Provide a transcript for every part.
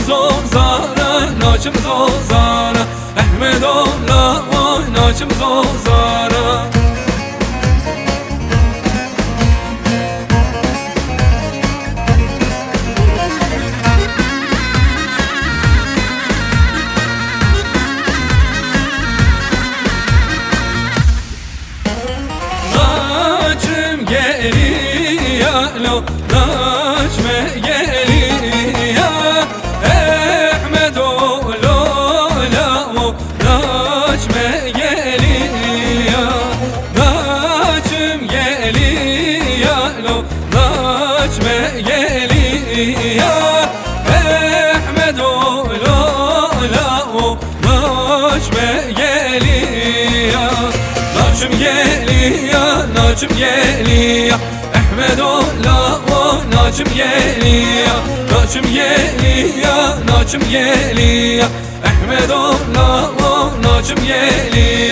زوزاره ناچم زوزاره احمد الله وای ناچم زوزاره ناچم گریه لو ناچم گریه احمد الله و ناچم گریه ناچم گریه لو ناچم گریه احمد الله و ناچم گریه ناچم گریه ناچم گریه احمد الله و ناچم گریه ناچم گریه ناچم گریه احمد الله و ناچم گریه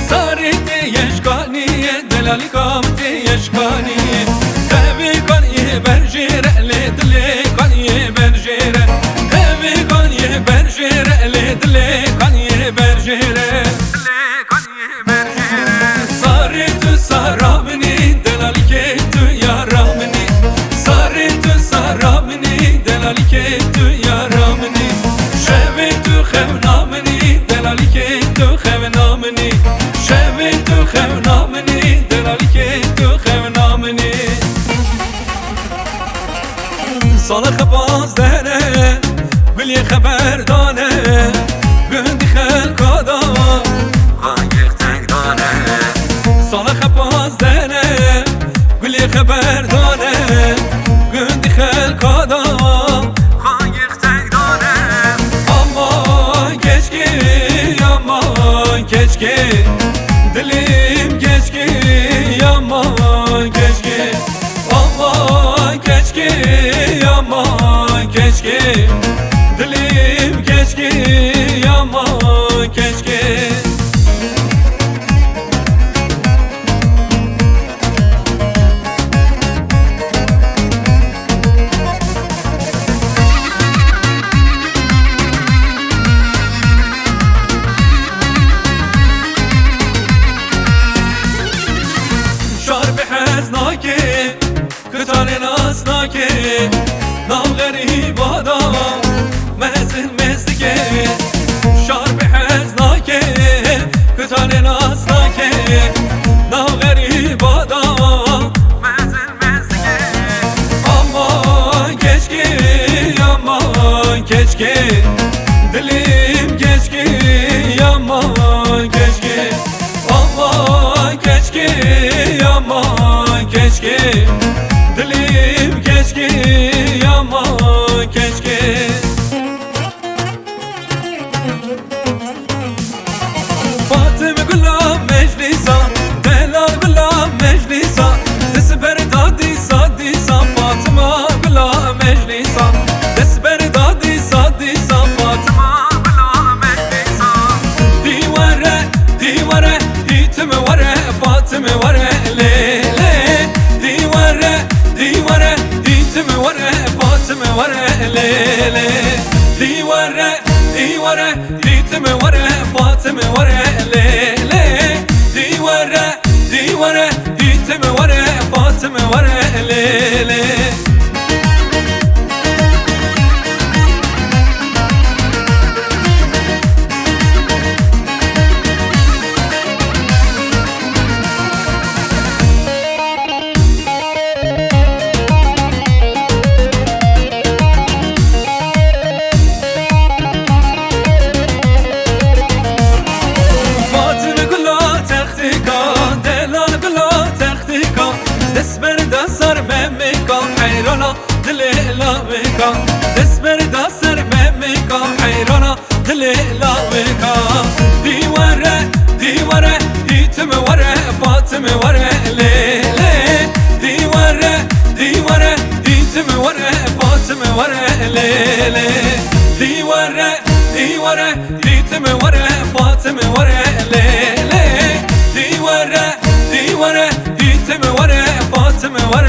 سارت یشکانی دلالی کامت یشکانی همی کن یه برجره لدلی کن یه برجره همی کن یه برجره لدلی کن یه برجره سارت سارامنی دلالی که تو یارامنی سارت سارامنی دلالی که تو یارامنی شوی تو خونامنی دلالی که تو خونامنی شوی تو خونامنی دلالی که تو خونامنی سال خباز داره گلی خبر دانه گندی خلقا دا خانگیخ تنگ دانه سال خباز داره گلی خبر دانه گندی خلقا دا خانگیخ تنگ دانه اما کشکی اما کشکی دلیم کشکی اما کشکی اما کشکی اما کشکی دلیم کشکی اما کشکی کتان ناسناکه نام غریب آدم مزل مزدگه شار به حزناکه کتان ناسناکه نام غریب آدم مزل مزدگه اما کشکی اما کشکی دلیم کشکی اما کشکی اما کشکی اما کشکی دلیم کشکی اما کشکی فاطمه گلام مجلسا دلال گلام مجلسا دست بر دادی سادی سا فاطمه گلام مجلسا دست بر دادی سادی سا فاطمه گلام مجلسا دیواره دیواره دیتم وره فاطمه وره لیلی دیواره دیواره دیتم وره فاطمه وره لیلی دیواره دیواره دیتم وره فاطمه وره لیلی دیواره دیواره دیتم وره فاطمه وره لیلی لاویکا دست بردا سر ممیکا حیرانا دل لاویکا دیواره دیواره دیتم وره فاطم وره لیلی دیواره دیواره دیتم وره فاطم وره لیلی دیواره دیواره دیتم وره فاطم وره لیلی دیواره دیواره دیتم وره فاطم وره